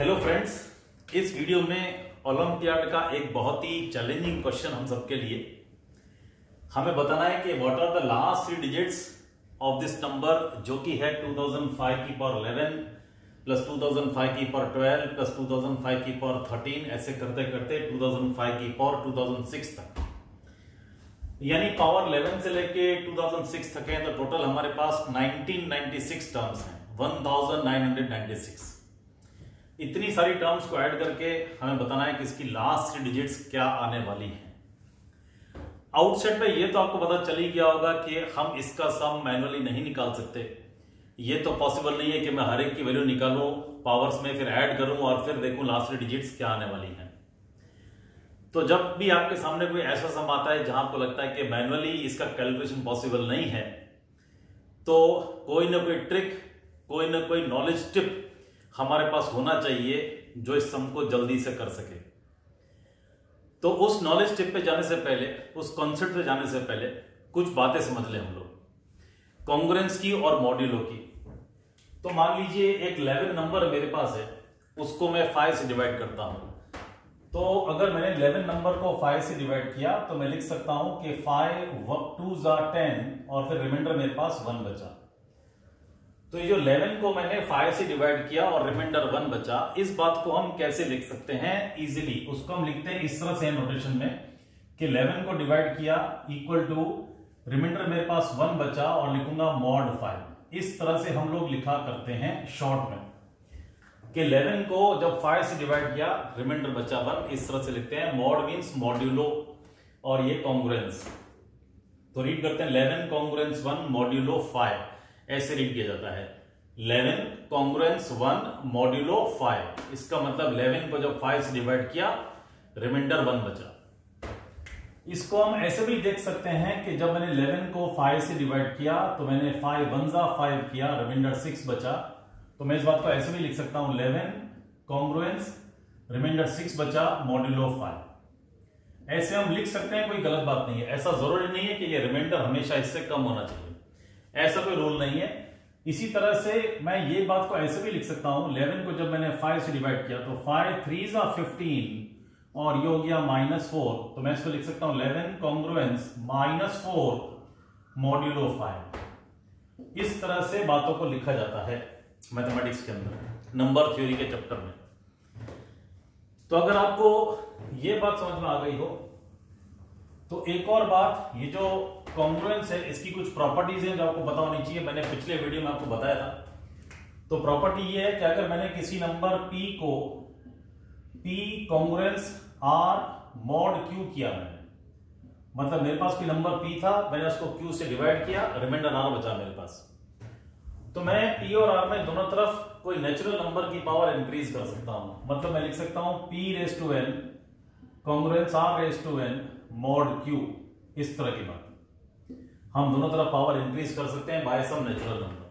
Hello friends, इस video में olympiad का एक बहुत ही चैलेंजिंग क्वेश्चन हम सबके लिए हमें बताना है कि what are the last 3 digits of this number जो कि है 2005 की पावर 11 प्लस 2005 की पावर 12 प्लस 2005 की पावर 13 ऐसे करते करते 2005 की पावर 2006 तक, यानी पावर 11 से लेके 2006 तक है। तो टोटल हमारे पास 1996 टर्म्स हैं, 1996। इतनी सारी टर्म्स को ऐड करके हमें बताना है कि इसकी लास्ट 3 डिजिट्स क्या आने वाली हैं। आउटसेट पे ये तो आपको पता चल ही गया होगा कि हम इसका सम मैन्युअली नहीं निकाल सकते। ये तो पॉसिबल नहीं है कि मैं हर एक की वैल्यू निकालूं पावर्स में, फिर ऐड करूं और फिर देखूं लास्ट 3 डिजिट्स क्या आने वाली हैं। तो जब भी आपके सामने कोई ऐसा सम आता है जहां आपको लगता है कि मैन्युअली इसका कैलकुलेशन पॉसिबल नहीं है, तो कोई ना कोई ट्रिक, कोई ना कोई नॉलेज टिप हमारे पास होना चाहिए जो इस सम को जल्दी से कर सके। तो उस नॉलेज टिप पे जाने से पहले, उस कॉन्सेप्ट पे जाने से पहले कुछ बातें समझ लें हम लोग कॉन्ग्रुएंस की और मॉड्यूलो की। तो मान लीजिए एक 11 नंबर मेरे पास है, उसको मैं 5 से डिवाइड करता हूं। तो अगर मैंने 11 नंबर को 5 से डिवाइड किया तो मैं लिख सकता हूं कि 5 2 10 और फिर रिमाइंडर मेरे पास 1 बचा। तो ये जो 11 को मैंने 5 से डिवाइड किया और रिमाइंडर 1 बचा, इस बात को हम कैसे लिख सकते हैं इजीली? उसको हम लिखते हैं इस तरह से नोटेशन में कि 11 को डिवाइड किया इक्वल टू रिमाइंडर मेरे पास 1 बचा और लिखूंगा मॉड 5। इस तरह से हम लोग लिखा करते हैं शॉर्ट में कि 11 को जब 5 से डिवाइड किया रिमाइंडर बचा 1, इस तरह से लिखते हैं। मॉड मींस मॉड्यूलो और ये कॉन्ग्रुएंस। तो रीड करते हैं 11 कॉन्ग्रुएंस 1 मॉड्यूलो 5, ऐसे रीड किया जाता है 11 कॉन्ग्रुएंस 1 मॉड्यूलो 5। इसका मतलब 11 को जब 5 से डिवाइड किया रिमाइंडर 1 बचा। इसको हम ऐसे भी देख सकते हैं कि जब मैंने 11 को 5 से डिवाइड किया तो मैंने 5 1 5 किया, रिमाइंडर 6 बचा। तो मैं इस बात को ऐसे भी लिख सकता हूं 11 कॉन्ग्रुएंस रिमाइंडर 6 बचा मॉड्यूलो 5। ऐसे हम लिख सकते हैं, कोई गलत बात नहीं है। ऐसा जरूरी नहीं है कि ये रिमाइंडर हमेशा इससे कम होना चाहिए, ऐसा कोई रूल नहीं है। इसी तरह से मैं ये बात को ऐसे भी लिख सकता हूं 11 को जब मैंने 5 से डिवाइड किया तो 5 3 15 और ये हो गया -4। तो मैं इसको लिख सकता हूं 11 कॉन्ग्रुएंस -4 मॉड्यूलो 5। इस तरह से बातों को लिखा जाता है मैथमेटिक्स के अंदर, नंबर थ्योरी के चैप्टर में। तो अगर आपको ये बात समझ में आ गई हो तो एक और बात, ये जो कॉन्ग्रुएंस है इसकी कुछ प्रॉपर्टीज हैं जो आपको पता होनी चाहिए। मैंने पिछले वीडियो में आपको बताया था। तो प्रॉपर्टी ये है कि अगर मैंने किसी नंबर p को p congruence r mod q किया, मैंने मतलब मेरे पास कोई नंबर p था, मैंने उसको q से डिवाइड किया, रिमाइंडर r बचा मेरे पास। तो मैं p और r में दोनों तरफ कोई नेचुरल नंबर की पावर इंक्रीज कर सकता हूं। मतलब मैं लिख सकता हूं p⁻n congruence r⁻n mod q। इस तरह की बात हम दोनों तरफ पावर इंक्रीज कर सकते हैं बाय सम नेचुरल नंबर।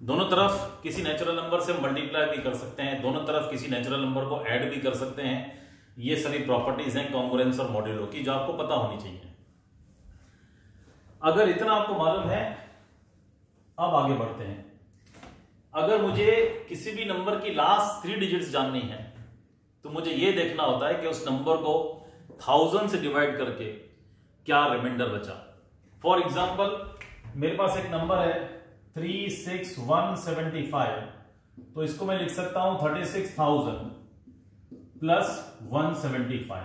दोनों तरफ किसी नेचुरल नंबर से मल्टीप्लाई भी कर सकते हैं, दोनों तरफ किसी नेचुरल नंबर को ऐड भी कर सकते हैं। ये सारी प्रॉपर्टीज हैं कॉन्ग्रुएंस और मॉड्यूलो की जो आपको पता होनी चाहिए। अगर इतना आपको मालूम है, अब आगे बढ़ते हैं। अगर मुझे किसी भी नंबर की लास्ट 3 डिजिट्स जाननी है तो मुझे यह देखना होता है कि उस नंबर को 1000 से डिवाइड करके क्या रिमाइंडर बचा। फॉर एग्जाम्पल मेरे पास एक नंबर है 36175, तो इसको मैं लिख सकता हूं 36,000 प्लस 175।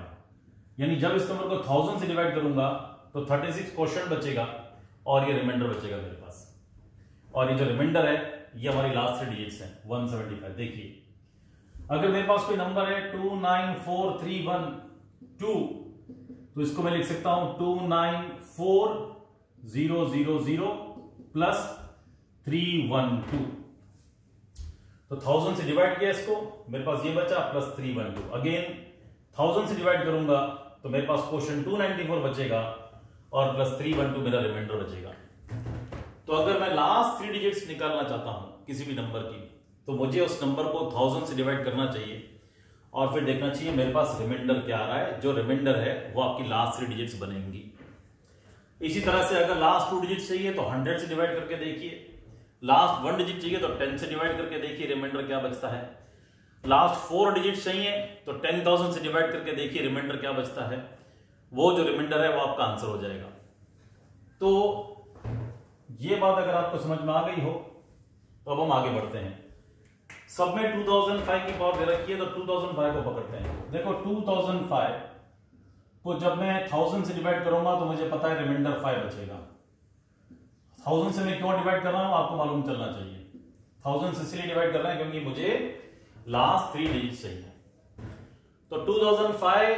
यानी जब इस नंबर को 1000 से डिवाइड करूंगा तो 36 क्वोशंट बचेगा और ये रिमाइंडर बचेगा मेरे पास। और ये जो रिमाइंडर है ये हमारी लास्ट 3 डिजिट्स हैं 175। देखिए अगर मेरे पास कोई नंबर है 294312, तो इसको मैं लिख सकता हूं 294000 प्लस 312। तो 1000 से डिवाइड किया इसको, मेरे पास ये बचा प्लस 312। अगेन 1000 से डिवाइड करूंगा तो मेरे पास क्वोशंट 294 बचेगा और प्लस 312 मेरा रिमाइंडर बचेगा। तो अगर मैं लास्ट 3 डिजिट्स निकालना चाहता हूं किसी भी नंबर की, तो मुझे उस नंबर को 1000 से डिवाइड करना चाहिए और फिर देखना चाहिए मेरे पास रिमाइंडर क्या आ रहा है। जो रिमाइंडर है वो आपकी लास्ट 3 डिजिट्स बनेंगी। इसी तरह से अगर लास्ट 2 डिजिट चाहिए तो 100 से डिवाइड करके देखिए, लास्ट 1 डिजिट चाहिए तो 10 से डिवाइड करके देखिए रिमाइंडर क्या बचता है। लास्ट 4 डिजिट चाहिए तो 10,000 से डिवाइड करके देखिए रिमाइंडर क्या बचता है, वो जो रिमाइंडर है वो आपका आंसर हो जाएगा। तो ये बात अगर आपको समझ में आ गई हो तो अब हम आगे बढ़ते हैं। सब में 2005 की पावर दे रखी है तो 2005 को पकड़ते हैं। देखो 2005 को जब मैं 1000 से डिवाइड करूंगा तो मुझे पता है रिमाइंडर 5 बचेगा। 1000 से मैं क्यों डिवाइड कर रहा हूं आपको मालूम चलना चाहिए। 1000 से इसलिए डिवाइड कर रहे हैं क्योंकि मुझे लास्ट 3 डिजिट चाहिए। तो 2005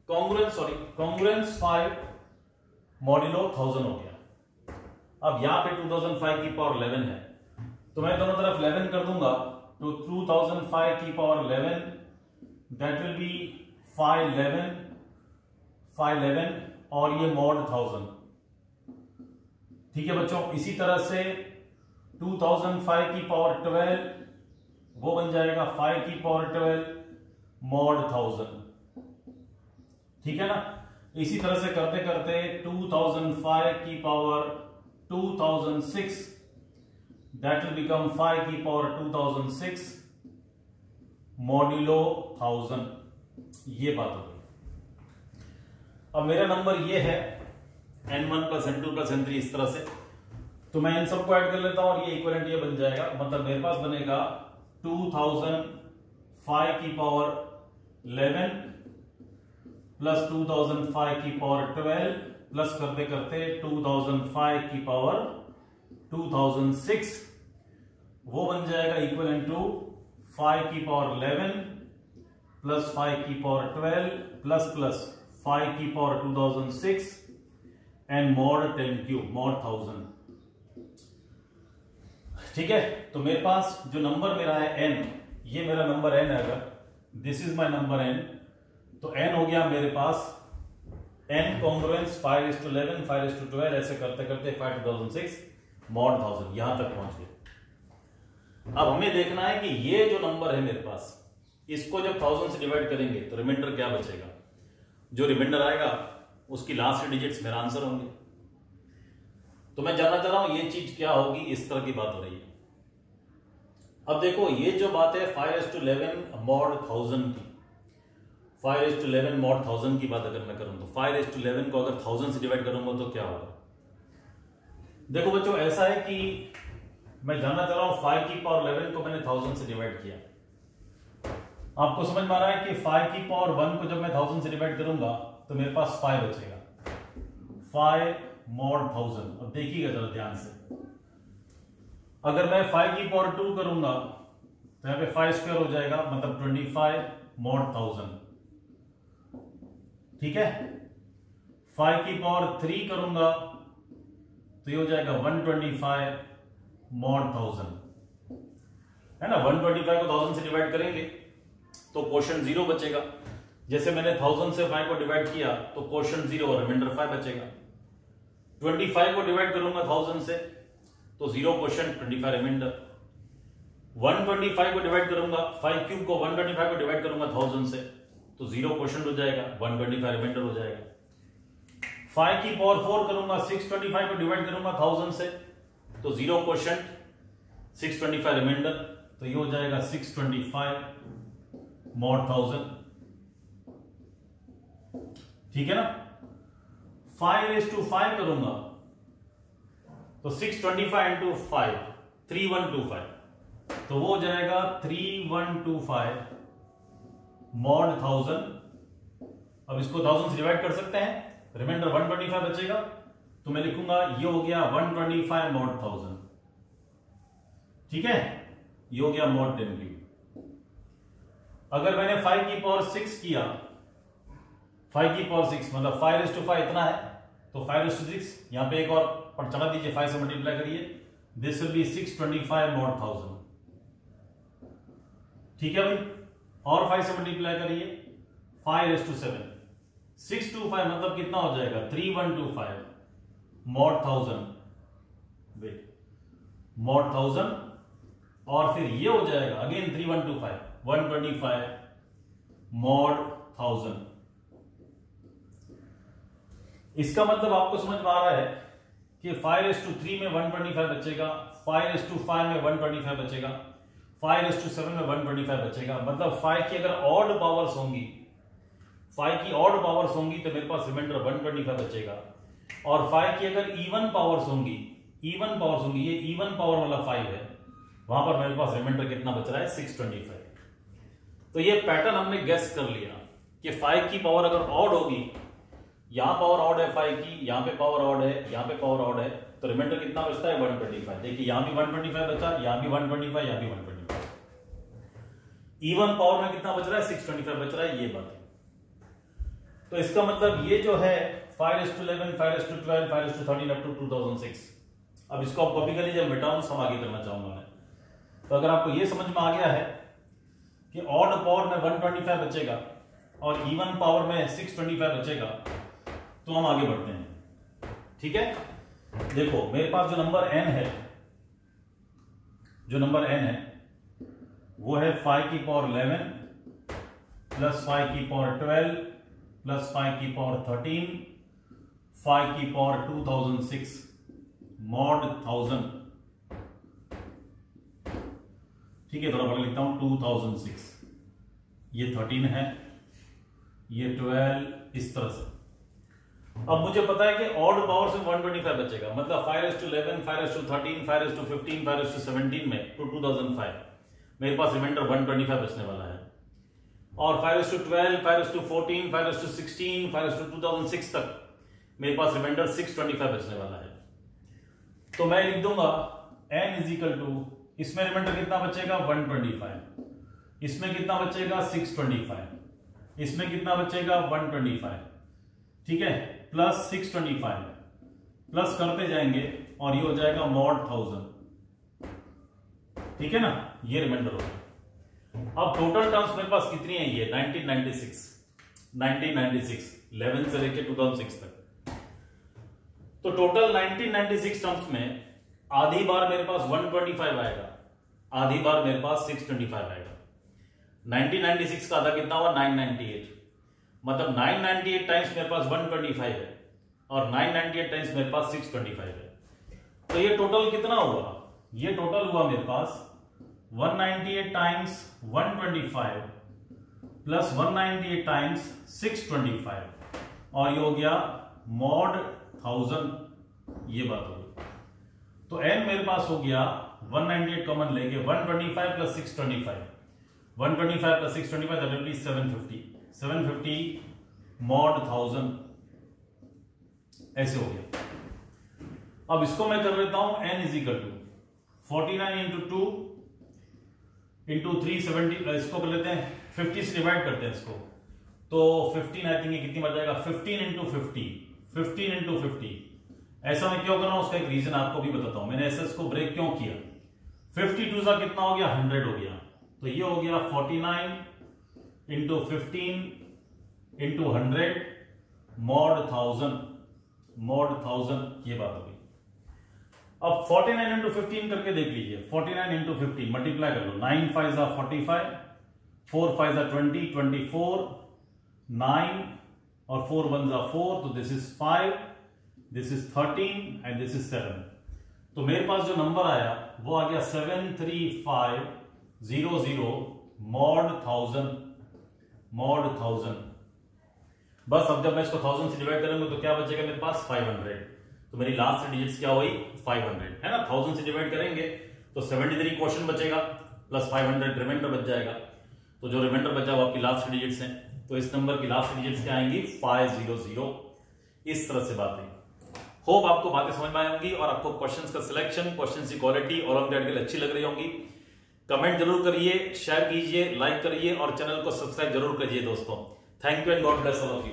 कॉन्ग्रुएंस 5 मॉड्यूलो 1000 हो गया। अब यहां पे 2005 की पावर 11 है तो मैं दोनों तरफ 11 कर दूंगा तो 2005 की पावर 11 दैट विल बी 511 और ये मॉड 1000। ठीक है बच्चों, इसी तरह से 2005 की पावर 12 वो बन जाएगा 5 की पावर 12 मॉड 1000। ठीक है ना। इसी तरह से करते करते 2005 की पावर 2006 दैट विल बिकम 5 की पावर 2006 मॉड्यूलो 1000। ये बात हो गई। अब मेरा नंबर ये है n1 plus n2 plus n3 इस तरह से, तो मैं इन सबको ऐड कर लेता हूं और ये इक्विवेलेंट ये बन जाएगा। मतलब मेरे पास बनेगा 2005 की पावर 11 प्लस 2005 की पावर 12 प्लस करते करते 2005 की पावर 2006 वो बन जाएगा इक्विवेलेंट टू 5 की पावर 11 प्लस 5 की पावर 12 प्लस प्लस 5 की power 2006 and mod 10 cube mod 1000। ठीक है, तो मेरे पास जो नंबर मेरा है n, ये मेरा नंबर n है। अगर this is my number n तो n हो गया मेरे पास n कॉन्ग्रुएंस 5:11 5:12 ऐसे करते करते 5:2006 मॉड 1000 यहां तक पहुंच गए। अब हमें देखना है कि ये जो नंबर है मेरे पास इसको जब 1000 से डिवाइड करेंगे तो रिमाइंडर क्या बचेगा। जो रिमाइंडर आएगा उसकी लास्ट डिजिट्स मेरा आंसर होंगे। तो मैं जानना चाह रहा हूं ये चीज क्या होगी, इस तरह की बात हो रही है। अब देखो ये जो बात है 5:11 मॉड 1000 की, 5:11 मॉड 1000 की बात अगर मैं करूं तो 5:11 को अगर 1000 से डिवाइड करूंगा तो क्या होगा। देखो बच्चों ऐसा है कि मैं जानना चाह रहा हूं 5 की पावर 11 को मैंने 1000 से डिवाइड किया। आपको समझ में आ रहा है कि 5 की पावर 1 को जब मैं 1000 से डिवाइड करूंगा तो मेरे पास 5 बचेगा, 5 मॉड 1000। अब देखिएगा जरा ध्यान से, अगर मैं 5 की पावर 2 करूंगा तो यहां पे 5 स्क्वायर हो जाएगा, मतलब 25 मॉड 1000। ठीक है, 5 की पावर 3 करूंगा तो ये हो जाएगा 125 मॉड 1000, है ना। 125 को 1000 से डिवाइड करेंगे तो क्वोशंट 0 बचेगा। जैसे मैंने 1000 से 5 को डिवाइड किया तो क्वोशंट 0 और रिमाइंडर 5 बचेगा। 25 को डिवाइड करूंगा 1000 से तो 0 क्वोशंट 25 रिमाइंडर। 125 को डिवाइड करूंगा 5 क्यूब को 125 को डिवाइड करूंगा 1000 से तो 0 क्वोशंट हो जाएगा, 125 रिमाइंडर हो जाएगा। 5 की पावर 4 करूंगा 625 को डिवाइड करूंगा 1000 से तो 0 क्वोशंट 625 रिमाइंडर, तो ये हो जाएगा 625 मॉड 1000। ठीक है ना। 5:5 करूंगा तो 625 इंटू 5 3125, तो वो हो जाएगा 3125 मॉड 1000। अब इसको 1000 से डिवाइड कर सकते हैं, रिमाइंडर 125 बचेगा तो मैं लिखूंगा ये हो गया 125 मॉड 1000। ठीक है, ये हो गया मॉड 10 क्यूब। अगर मैंने 5 की पावर 6 किया, 5 की पावर 6 मतलब 5:5 इतना है तो 5:6 यहां पे एक और पर चढ़ा दीजिए, 5 से मल्टीप्लाई करिए, दिस विल बी 625 मॉड 1000। ठीक है भाई, और 5 से मल्टीप्लाई करिए 5:7 625 मतलब कितना हो जाएगा 3125 मॉड 1000 वेट मॉड 1000 और फिर ये हो जाएगा अगेन 3125 125 मॉड 1000। इसका मतलब आपको समझ में आ रहा है कि 5:3 में 125 बचेगा, 5:5 में 125 बचेगा, 5:7 में 125 बचेगा। मतलब 5 की अगर ऑड पावर्स होंगी, 5 की ऑड पावर्स होंगी तो मेरे पास रिमाइंडर 125 बचेगा। और 5 की अगर इवन पावर्स होंगी, ये इवन पावर वाला 5 है, वहां पर मेरे पास रिमाइंडर कितना बच रहा है 625। तो ये पैटर्न हमने गेस कर लिया कि 5 की पावर अगर ऑड होगी, यहां पावर ऑड है 5 की, यहां पे पावर ऑड है, यहां पे पावर ऑड है, तो रिमाइंडर कितना बचता है 125। देखिए यहां भी 125 बचा, यहां भी 125, यहां भी 125। इवन पावर में कितना बच रहा है 625 बच रहा है, ये बात है। तो इसका मतलब ये जो है 5:11, 5:12, 5:13 अप टू 2006। अब इसको आप कॉपी कर लीजिए, मिटाऊं हम आगे करना चाहूंगा मैं। तो अगर आपको ये समझ में आ गया है कि ऑड पावर में 125 बचेगा और इवन पावर में 625 बचेगा, तो हम आगे बढ़ते हैं। ठीक है, देखो मेरे पास जो नंबर n है, वो है 5 की पावर 11 प्लस 5 की पावर 12 प्लस 5 की पावर 13 5 की पावर 2006 मॉड 1000। ठीक है, थोड़ा बड़ा लिखता हूं 2006। ये 13 है, ये 12, इस तरह से। अब मुझे पता है कि ऑड पावर से 125 बचेगा। मतलब 5:11, 5:13, 5:15, 5:17 में टू 2005 मेरे पास रिमाइंडर 125 बचने वाला है। और 5:12, 5:14, 5:16, 5:2006 तक मेरे पास रिमाइंडर 625 बचने वाला है। तो मैं लिख दूंगा n इज इक्वल टू, इसमें रिमाइंडर कितना बचेगा 125, इसमें कितना बचेगा 625, इसमें कितना बचेगा 125। ठीक है, प्लस 625 प्लस करते जाएंगे और ये हो जाएगा मॉड 1000। ठीक है ना, ये रिमाइंडर होगा। अब टोटल टर्म्स मेरे पास कितनी है, ये 1996 11 से लेके 2006 तक। तो टोटल 1996 टर्म्स में आधी बार मेरे पास 125 आएगा, आधी बार मेरे पास 625 आएगा। 1996 का आधा कितना हुआ 998। मतलब 998 टाइम्स मेरे पास 125 है और 998 टाइम्स मेरे पास 625 है। तो ये टोटल कितना हुआ, ये टोटल हुआ मेरे पास 198 टाइम्स 125 प्लस 198 टाइम्स 625 और ये हो गया मॉड 1000। ये बात हो गई। तो n मेरे पास हो गया 198 कॉमन लेके 125 plus 625, 125 plus 625 that will be 750 mod 1000। ऐसे हो गया। अब इसको मैं कर लेता हूं n is equal to 49 into 2 into 370, इसको कर लेते हैं 50 से डिवाइड करते हैं इसको, तो 15 आई थिंक कितनी बच जाएगा 15 इंटू 50। ऐसा मैं क्यों कर रहा हूं, उसका एक रीजन आपको भी बताता हूं। मैंने ऐसा इसको ब्रेक क्यों किया। 52 का कितना हो गया 100 हो गया, तो ये हो गया 49 इंटू 15 इंटू 100 मॉड 1000। ये बात हो गई। अब 49 इंटू 15 करके देख लीजिए। 49 इंटू 15 मल्टीप्लाई कर लो, 9 5 45, 4 5 20, 24, 9 और 4 1 4, तो this is 5, this is 13 and this is 7। तो मेरे पास जो नंबर आया वो आ गया 73500 मॉड 1000। बस अब जब मैं इसको 1000 से डिवाइड करूंगा तो क्या बचेगा मेरे पास 500। तो मेरी लास्ट डिजिट्स क्या हुई 500 है ना। 1000 से डिवाइड करेंगे तो 73 क्वेश्चन बचेगा प्लस 500 रिमाइंडर बच जाएगा। तो जो रिमाइंडर बचा वो आपकी लास्ट डिजिट्स हैं। तो इस नंबर की लास्ट डिजिट्स क्या आएंगी 500। इस तरह से बात है। होप आपको बातें समझ में आई होंगी और आपको क्वेश्चंस का सिलेक्शन, क्वेश्चंस की क्वालिटी ओलंपियाड के लिए अच्छी लग रही होंगी। कमेंट जरूर करिए, शेयर कीजिए, लाइक करिए और चैनल को सब्सक्राइब जरूर करिए दोस्तों। Thank you and God bless all of you.